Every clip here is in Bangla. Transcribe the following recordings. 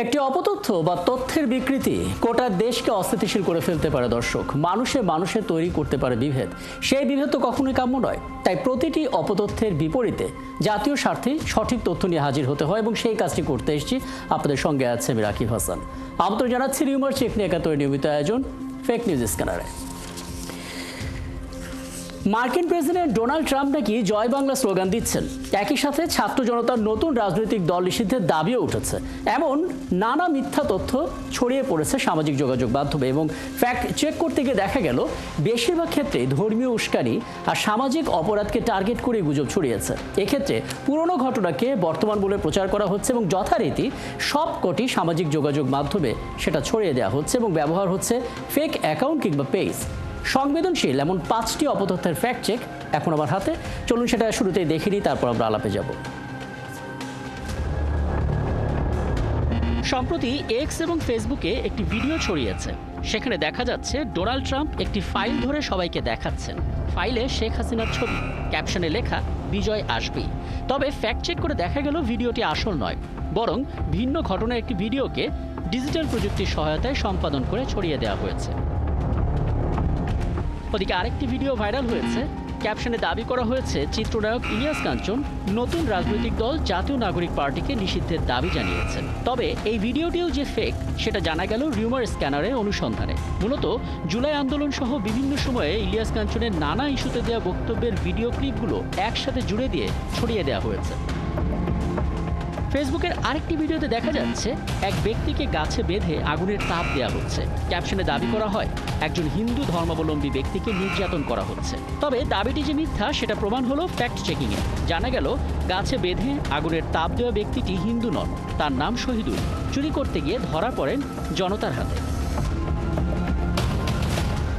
একটি অপতথ্য বা তথ্যের বিকৃতি গোটা দেশকে অস্থিতিশীল করে ফেলতে পারে। দর্শক, মানুষে তৈরি করতে পারে বিভেদ। সেই বিভেদ তো কখনোই কাম্য নয়। তাই প্রতিটি অপতথ্যের বিপরীতে জাতীয় স্বার্থে সঠিক তথ্য নিয়ে হাজির হতে হয় এবং সেই কাজটি করতে এসেছি। আপনাদের সঙ্গে আছে আমি রাকিব হাসান। আমন্ত্রণ জানাচ্ছি রিউমার চেক নিয়ে একাত্তরের নিয়মিত আয়োজন ফেক নিউজ স্ক্যানারে। মার্কিন প্রেসিডেন্ট ডোনাল্ড ট্রাম্প নাকি জয় বাংলা স্লোগান দিচ্ছেন। একই সাথে ছাত্র জনতার নতুন রাজনৈতিক দল নিষিদ্ধের দাবিও উঠেছে। এমন নানা মিথ্যা তথ্য ছড়িয়ে পড়েছে সামাজিক যোগাযোগ মাধ্যমে এবং ফ্যাক্ট চেক করতে গিয়ে দেখা গেল বেশিরভাগ ক্ষেত্রে ধর্মীয় উস্কানি আর সামাজিক অপরাধকে টার্গেট করে গুজব ছড়িয়েছে। এক্ষেত্রে পুরনো ঘটনাকে বর্তমান বলে প্রচার করা হচ্ছে এবং যথারীতি সবকটি সামাজিক যোগাযোগ মাধ্যমে সেটা ছড়িয়ে দেওয়া হচ্ছে এবং ব্যবহার হচ্ছে ফেক অ্যাকাউন্ট কিংবা পেজ। সংবেদনশীল এমন 5টি অপতথ্যের ফ্যাক্ট চেক এখন আমার হাতে। চলুন সেটা শুরুতেই দেখে নিই, তারপর আমরা আলাপে যাব। সম্প্রতি এক্স এবং ফেসবুকে একটি ভিডিও ছড়িয়েছে। সেখানে দেখা যাচ্ছে ডোনাল্ড ট্রাম্প একটি ফাইল ধরে সবাইকে দেখাচ্ছেন। ফাইলে শেখ হাসিনার ছবি, ক্যাপশনে লেখা বিজয় আসবেই। তবে ফ্যাক্ট চেক করে দেখা গেল ভিডিওটি আসল নয়, বরং ভিন্ন ঘটনার একটি ভিডিওকে ডিজিটাল প্রযুক্তির সহায়তায় সম্পাদন করে ছড়িয়ে দেওয়া হয়েছে। ওদিকে আরেকটি ভিডিও ভাইরাল হয়েছে। ক্যাপশনে দাবি করা হয়েছে চিত্রনায়ক ইলিয়াস কাঞ্চন নতুন রাজনৈতিক দল জাতীয় নাগরিক পার্টিকে নিষিদ্ধের দাবি জানিয়েছেন। তবে এই ভিডিওটিও যে ফেক সেটা জানা গেল রিউমার স্ক্যানারের অনুসন্ধানে। মূলত জুলাই আন্দোলন সহ বিভিন্ন সময়ে ইলিয়াস কাঞ্চনের নানা ইস্যুতে দেওয়া বক্তব্যের ভিডিও ক্লিপগুলো একসাথে জুড়ে দিয়ে ছড়িয়ে দেওয়া হয়েছে। ফেসবুকের আরেকটি ভিডিওতে দেখা যাচ্ছে এক ব্যক্তিকে গাছে বেঁধে আগুনের তাপ দেওয়া হচ্ছে। ক্যাপশনে দাবি করা হয় একজন হিন্দু ধর্মাবলম্বী ব্যক্তিকে নির্যাতন করা হচ্ছে। তবে দাবিটি যে মিথ্যা সেটা প্রমাণ হলো ফ্যাক্ট চেকিংয়ে। জানা গেল গাছে বেঁধে আগুনের তাপ দেওয়া ব্যক্তিটি হিন্দু নন, তার নাম শহীদুল। চুরি করতে গিয়ে ধরা পড়েন জনতার হাতে।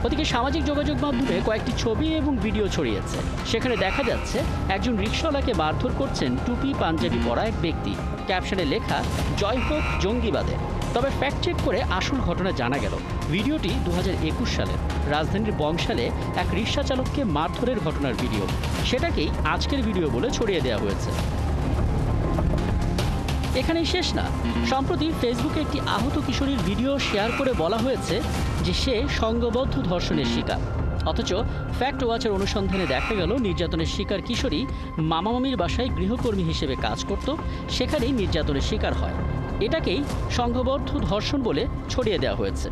ওদিকে সামাজিক যোগাযোগ মাধ্যমে কয়েকটি ছবি এবং ভিডিও ছড়িয়েছে। সেখানে দেখা যাচ্ছে একজন রিকশাওয়ালাকে মারধর করছেন টুপি পাঞ্জাবি পরা এক ব্যক্তি। ক্যাপশনে লেখা জয় হোক জঙ্গিবাদের। তবে ফ্যাক্ট চেক করে আসল ঘটনা জানা গেল ভিডিওটি 2021 সালের রাজধানীর বংশালে এক রিকশা চালককে মারধরের ঘটনার ভিডিও। সেটাকেই আজকের ভিডিও বলে ছড়িয়ে দেওয়া হয়েছে। এখানেই শেষ না। সম্প্রতি ফেসবুকে একটি আহত কিশোরীর ভিডিও শেয়ার করে বলা হয়েছে যে সে সংঘবদ্ধ ধর্ষণের শিকার। অথচ ফ্যাক্ট ওয়াচের অনুসন্ধানে দেখা গেল নির্যাতনের শিকার কিশোরী মামামামির বাসায় গৃহকর্মী হিসেবে কাজ করত, সেখানেই নির্যাতনের শিকার হয়। এটাকেই সংঘবদ্ধ ধর্ষণ বলে ছড়িয়ে দেওয়া হয়েছে।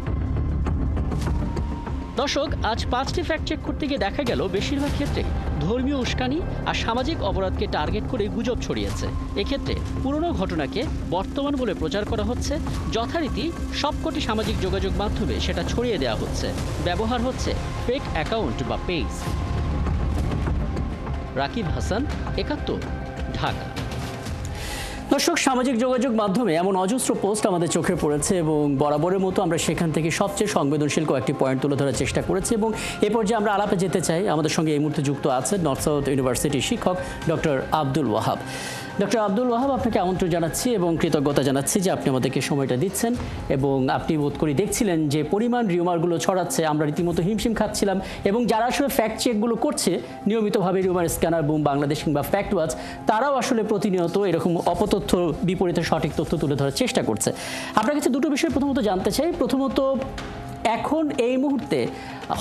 দর্শক, আজ 5টি ফ্যাক্ট চেক করতে গিয়ে দেখা গেল বেশিরভাগ ক্ষেত্রে ধর্মীয় উস্কানি আর সামাজিক অপরাধকে টার্গেট করে গুজব ছড়িয়েছে। এক্ষেত্রে পুরনো ঘটনাকে বর্তমান বলে প্রচার করা হচ্ছে। যথারীতি সবকটি সামাজিক যোগাযোগ মাধ্যমে সেটা ছড়িয়ে দেওয়া হচ্ছে। ব্যবহার হচ্ছে ফেক অ্যাকাউন্ট বা পেজ। রাকিব হাসান, ৭১, ঢাকা। দর্শক, সামাজিক যোগাযোগ মাধ্যমে এমন অজস্র পোস্ট আমাদের চোখে পড়েছে এবং বরাবরের মতো আমরা সেখান থেকে সবচেয়ে সংবেদনশীল কয়েকটি পয়েন্ট তুলে ধরার চেষ্টা করেছি এবং এ পর্যায়ে আমরা আলাপে যেতে চাই। আমাদের সঙ্গে এই মুহূর্তে যুক্ত আছেন নর্থ সাউথ ইউনিভার্সিটির শিক্ষক ডক্টর আব্দুল ওয়াহাব। ডক্টর আব্দুল ওয়াহাব, আপনাকে আমন্ত্রণ জানাচ্ছি এবং কৃতজ্ঞতা জানাচ্ছি যে আপনি আমাদেরকে সময়টা দিচ্ছেন। এবং আপনি বোধ করি দেখছিলেন যে পরিমাণ রিউমারগুলো ছড়াচ্ছে, আমরা রীতিমতো হিমশিম খাচ্ছিলাম। এবং যারা আসলে ফ্যাক্ট চেকগুলো করছে নিয়মিতভাবে, রিউমার স্ক্যানার, বুম বাংলাদেশ কিংবা ফ্যাক্ট ওয়াচ, তারাও আসলে প্রতিনিয়ত এরকম অপতথ্য বিপরীতে সঠিক তথ্য তুলে ধরার চেষ্টা করছে। আপনার কাছে দুটো বিষয় প্রথমত জানতে চাই। প্রথমত, এখন এই মুহূর্তে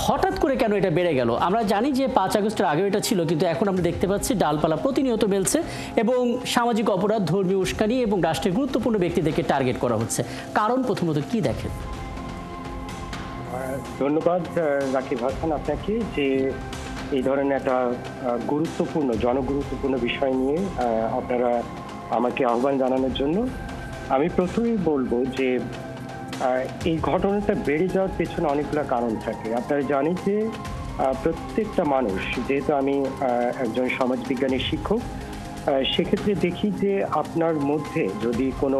হঠাৎ করে কেন এটা বেড়ে গেল? আমরা জানি যে 5 আগস্টের আগেও এটা ছিল, কিন্তু এখন আমরা দেখতে পাচ্ছি ডালপালা প্রতিনিয়ত মেলছে এবং সামাজিক অপরাধ, ধর্মীয় উস্কানি এবং রাষ্ট্রের গুরুত্বপূর্ণ ব্যক্তিদেরকে টার্গেট করা হচ্ছে। কারণ প্রথমত কি দেখেন? ধন্যবাদ রাকিব হাসান আপনাকে, যে এই ধরনের একটা গুরুত্বপূর্ণ, জনগুরুত্বপূর্ণ বিষয় নিয়ে আপনারা আমাকে আহ্বান জানানোর জন্য। আমি প্রথমেই বলবো যে এই ঘটনাটা বেড়ে যাওয়ার পেছনে অনেকগুলো কারণ থাকে। আপনারা জানেন যে প্রত্যেকটা মানুষ, যেহেতু আমি একজন সমাজবিজ্ঞানের শিক্ষক, সেক্ষেত্রে দেখি যে আপনার মধ্যে যদি কোনো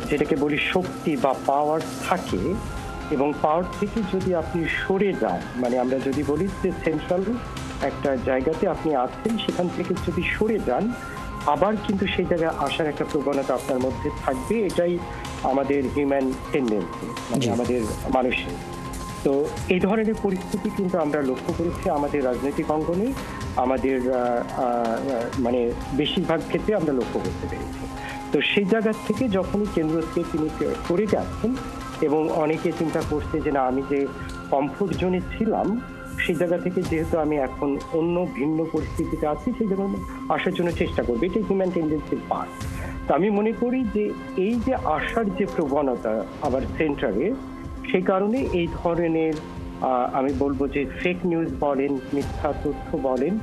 যেটাকে বলি শক্তি বা পাওয়ার থাকে এবং পাওয়ার থেকে যদি আপনি সরে যান, মানে আমরা যদি বলি যে সেন্ট্রাল একটা জায়গাতে আপনি আছেন, সেখান থেকে যদি সরে যান, আবার কিন্তু সেই জায়গায় আসার একটা প্রবণতা আপনার মধ্যে থাকবে। এটাই আমাদের হিউম্যান টেন্ডেন্সি, মানে আমাদের মানুষের। তো এই ধরনের পরিস্থিতি কিন্তু আমরা লক্ষ্য করেছি আমাদের রাজনৈতিক অঙ্গনে, আমাদের মানে বেশিরভাগ ক্ষেত্রে আমরা লক্ষ্য করতে পেরেছি। তো সেই জায়গা থেকে যখনই কেন্দ্র থেকে তিনি করে যাচ্ছেন এবং অনেকে চিন্তা করছে যে না আমি যে কমফোর্ট জোনে ছিলাম সেই জায়গা থেকে যেহেতু আমি এখন অন্য ভিন্ন পরিস্থিতিতে আছি সেই জন্য আসার জন্য চেষ্টা করবো, এটা হিউম্যান টেন্ডেন্সির পার্ট। তো আমি মনে করি যে এই যে আসার যে প্রবণতা আবার সেন্টারে, সেই কারণে এই ধরনের আমি বলবো যে ফেক নিউজ বলেন, মিথ্যা তথ্য বলেন,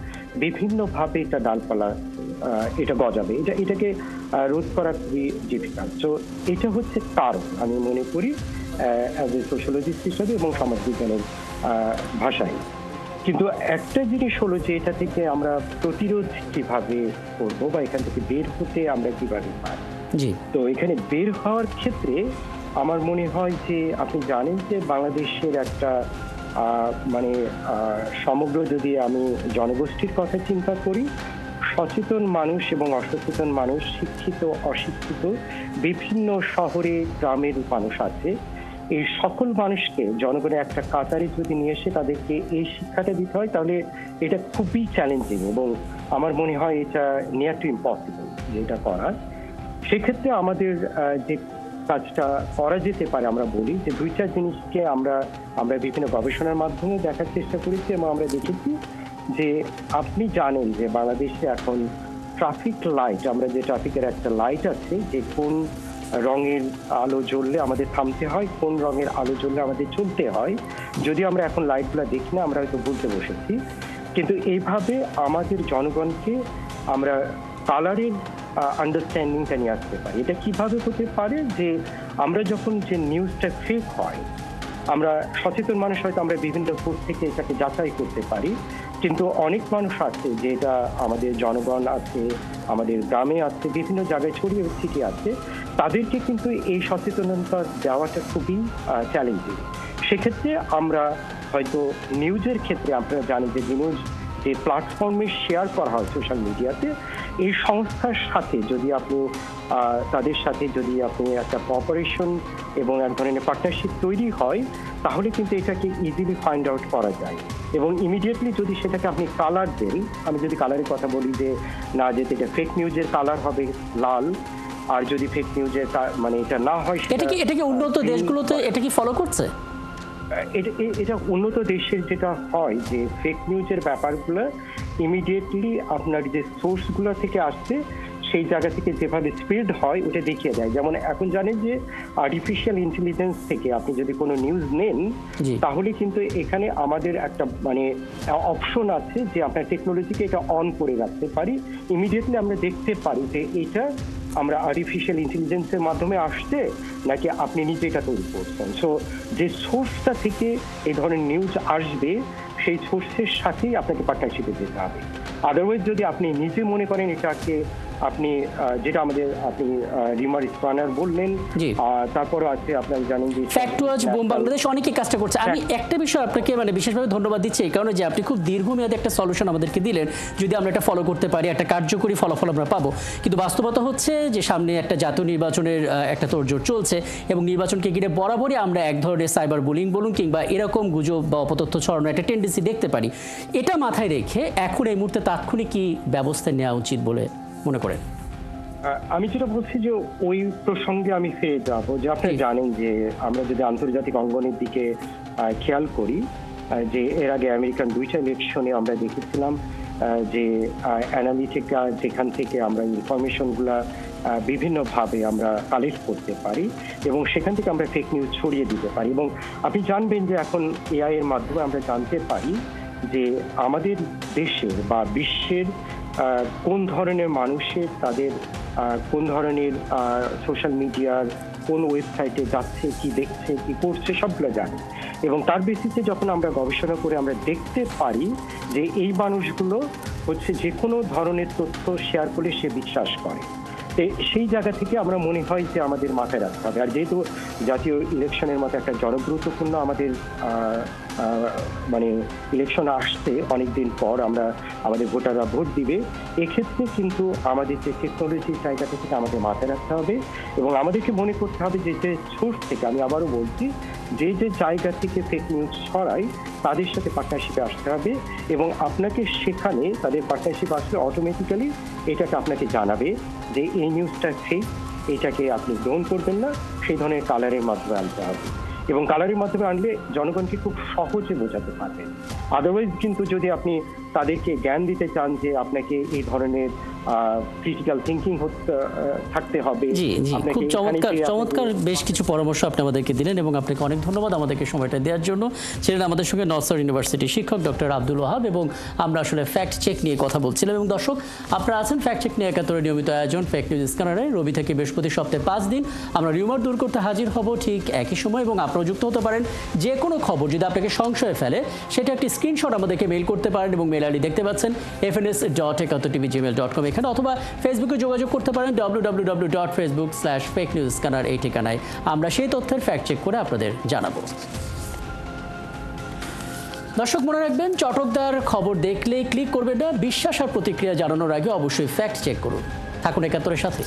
বিভিন্নভাবে এটা ডালপালা এটা গজাবে, এটাকে রোধ করা খুবই ডিফিকাল্ট। তো এটা হচ্ছে কারণ আমি মনে করি অ্যাজ এ সোশ্যোলজিস্ট হিসাবে এবং সমাজবিজ্ঞানের ভাষায়। কিন্তু একটা জিনিস হলো যে এটা থেকে আমরা প্রতিরোধ কিভাবে করবো বা এখান থেকে বের হতে আমরা কিভাবে পারি। তো এখানে বের হওয়ার ক্ষেত্রে আমার মনে হয় যে আপনি জানেন যে বাংলাদেশের একটা মানে সমগ্র যদি আমি জনগোষ্ঠীর কথা চিন্তা করি, সচেতন মানুষ এবং অসচেতন মানুষ, শিক্ষিত অশিক্ষিত, বিভিন্ন শহরে গ্রামের মানুষ আছে। এই সকল মানুষকে জনগণের একটা কাতারে যদি নিয়ে এসে তাদেরকে এই শিক্ষাটা দিতে হয় তাহলে এটা খুবই চ্যালেঞ্জিং এবং আমার মনে হয় এটা নিয়ার টু ইম্পসিবল যেটা করা। সেক্ষেত্রে আমাদের যে কাজটা করা যেতে পারে, আমরা বলি যে দুইটা জিনিসকে আমরা বিভিন্ন গবেষণার মাধ্যমে দেখার চেষ্টা করেছি এবং আমরা দেখেছি যে আপনি জানেন যে বাংলাদেশে এখন ট্রাফিক লাইট, আমরা যে ট্রাফিকের একটা লাইট আছে যে কোন রঙের আলো জ্বললে আমাদের থামতে হয়, কোন রঙের আলো জ্বললে আমাদের চলতে হয়। যদি আমরা এখন লাইটগুলো দেখি না, আমরা হয়তো বলতে বসেছি, কিন্তু এইভাবে আমাদের জনগণকে আমরা কালারের আন্ডারস্ট্যান্ডিংটা নিয়ে আসতে পারি। এটা কিভাবে হতে পারে যে আমরা যখন যে নিউজটা ফেক হয়, আমরা সচেতন মানুষ হয়তো আমরা বিভিন্ন সোর্স থেকে এটাকে যাচাই করতে পারি, কিন্তু অনেক মানুষ আছে যে এটা আমাদের জনগণ আছে, আমাদের গ্রামে আছে, বিভিন্ন জায়গায় ছড়িয়ে ছিটিয়ে আছে, তাদেরকে কিন্তু এই সচেতনতা দেওয়াটা খুবই চ্যালেঞ্জিং। সেক্ষেত্রে আমরা হয়তো নিউজের ক্ষেত্রে আপনারা জানেন যে নিউজ যে প্ল্যাটফর্মে শেয়ার করা হয় সোশ্যাল মিডিয়াতে, এই সংস্থার সাথে যদি আপনি তাদের সাথে যদি আপনি একটা কোঅপারেশন এবং এক ধরনের পার্টনারশিপ তৈরি হয়, তাহলে কিন্তু এটাকে ইজিলি ফাইন্ড আউট করা যায় এবং ইমিডিয়েটলি যদি সেটাকে আপনি কালার দেন, আমি যদি কালারের কথা বলি যে না, যে এটা ফেক নিউজের কালার হবে লাল, আর যদি ফেক নিউজের মানে এটা না হয়, এটা কি উন্নত দেশগুলোতে এটা কি ফলো করছে? এটা উন্নত দেশের যেটা হয় যে ফেক নিউজের ব্যাপারগুলো ইমিডিয়েটলি আপনার যে সোর্সগুলো থেকে আসছে সেই জায়গা থেকে যেভাবে স্প্রেড হয় ওটা দেখিয়ে দেয়। যেমন এখন জানেন যে আর্টিফিশিয়াল ইন্টেলিজেন্স থেকে আপনি যদি কোনো নিউজ নেন, তাহলে কিন্তু এখানে আমাদের একটা মানে অপশন আছে যে আপনার টেকনোলজিকে এটা অন করে রাখতে পারি, ইমিডিয়েটলি আমরা দেখতে পারি যে এটা আমরা আর্টিফিশিয়াল ইন্টেলিজেন্সের মাধ্যমে আসছে নাকি আপনি নিজে এটা তৈরি করছেন। সো যে সোর্সটা থেকে এই ধরনের নিউজ আসবে সেই সোর্সের সাথেই আপনাকে পার্টনারশিপে যেতে হবে। আদারওয়াইজ যদি আপনি নিজে মনে করেন এটাকে আপনি যেটা আমাদের আপনি রিমার স্পানার বললেন, তারপরও আছে আপনারা জানেন যে ফ্যাক্টওয়াচ বুম বাংলাদেশ অনেকেই কাজটা করছে। আমি একটা বিষয় আপনাকে মানে বিশেষভাবে ধন্যবাদ দিচ্ছি এই কারণে যে আপনি খুব দীর্ঘমেয়াদী একটা সলিউশন আমাদেরকে দিলেন, যদি আমরা এটা ফলো করতে পারি একটা কার্যকরী ফলাফল আমরা পাবো। কিন্তু বাস্তবতা হচ্ছে যে সামনে একটা জাতীয় নির্বাচনের একটা তোড়জোড় চলছে এবং নির্বাচনকে ঘিরে বরাবরই আমরা এক ধরনের সাইবার বুলিং বলুন কিংবা এরকম গুজব বা অপতথ্য ছড়ানোর একটা টেন্ডেন্সি দেখতে পারি। এটা মাথায় রেখে এখন এই মুহূর্তে তাৎক্ষণিক কি ব্যবস্থা নেওয়া উচিত বলে মনে করেন? আমি যেটা বলছি যে ওই প্রসঙ্গে আমি ফিরে যাব যে আপনি জানেন যে আমরা যদি আন্তর্জাতিক অঙ্গনের দিকে খেয়াল করি যে এর আগে আমেরিকান দুইটা ইলেকশনে আমরা দেখেছিলাম যে অ্যানালিটিকা যেখান থেকে আমরা ইনফরমেশনগুলা বিভিন্নভাবে আমরা কালেক্ট করতে পারি এবং সেখান থেকে আমরা ফেক নিউজ ছড়িয়ে দিতে পারি। এবং আপনি জানবেন যে এখন এআই এর মাধ্যমে আমরা জানতে পারি যে আমাদের দেশের বা বিশ্বের কোন ধরনের মানুষের তাদের কোন ধরনের সোশ্যাল মিডিয়ার কোন ওয়েবসাইটে যাচ্ছে, কি দেখছে, কি করছে, সবগুলো জানি। এবং তার বেসিসে যখন আমরা গবেষণা করে আমরা দেখতে পারি যে এই মানুষগুলো হচ্ছে যে কোনো ধরনের তথ্য শেয়ার করলে সে বিশ্বাস করে, সেই জায়গা থেকে আমরা মনে হয় যে আমাদের মাথায় রাখতে হবে। আর যেহেতু জাতীয় ইলেকশনের মতো একটা জনগুরুত্বপূর্ণ আমাদের মানে ইলেকশন আসছে অনেকদিন পর, আমরা আমাদের ভোটাররা ভোট দিবে, এক্ষেত্রে কিন্তু আমাদের যে টেকনোলজির জায়গাটা থেকে আমাদের মাথায় রাখতে হবে এবং আমাদেরকে মনে করতে হবে যে সোর্স থেকে, আমি আবারও বলছি, যে যে জায়গা থেকে ফেক নিউজ ছড়ায় তাদের সাথে পার্টনারশিপে আসতে হবে, এবং আপনাকে সেখানে তাদের পার্টনারশিপ আসলে অটোমেটিক্যালি এটাকে আপনাকে জানাবে যে এই নিউজটা ফেক, এটাকে আপনি গ্রহণ করবেন না, সেই ধরনের কালারের মাধ্যমে আনতে হবে। এবং কালারের মাধ্যমে আনলে জনগণকে খুব সহজে বোঝাতে পারবেন। আদারওয়াইজ কিন্তু যদি আপনি তাদেরকে জ্ঞান দিতে চান যে আপনাকে এই ধরনের ক্রিটিক্যাল থিঙ্কিং থাকতে হবে, জি জি, খুব চমৎকার বেশ কিছু পরামর্শ আপনি আমাদেরকে দিলেন এবং আপনাকে অনেক ধন্যবাদ আমাদেরকে সময়টা দেওয়ার জন্য। ছিলেন আমাদের সঙ্গে নর্থ ইউনিভার্সিটির শিক্ষক ডক্টর আব্দুল ওয়াহাব, এবং আমরা আসলে ফ্যাক্ট চেক নিয়ে কথা বলছিলাম। এবং দর্শক, আপনারা আছেন ফ্যাক্ট চেক নিয়ে একাত্তরের নিয়মিত আয়োজন ফেক নিউজ স্ক্যানারে। রবি থেকে বৃহস্পতি সপ্তাহে 5 দিন আমরা রিউমার দূর করতে হাজির হব ঠিক একই সময়, এবং আপনারা যুক্ত হতে পারেন। যে কোনো খবর যদি আপনাকে সংশয়ে ফেলে সেটা একটি স্ক্রিনশট আমাদেরকে মেইল করতে পারেন, এবং মেল আইডি দেখতে পাচ্ছেন fns.71tv@gmail.com এখানে, অথবা ফেসবুকে যোগাযোগ করতে পারেন www.facebook/fakenewsscanner এই ঠিকানায়। আমরা সেই তথ্যের ফ্যাক্ট চেক করে আপনাদের জানাবো। দর্শক, মনে রাখবেন, চটকদার খবর দেখলে ক্লিক করবেন না। বিশ্বাস আর প্রতিক্রিয়া জানানোর আগে অবশ্যই ফ্যাক্ট চেক করুন। থাকুন একাত্তরের সাথে।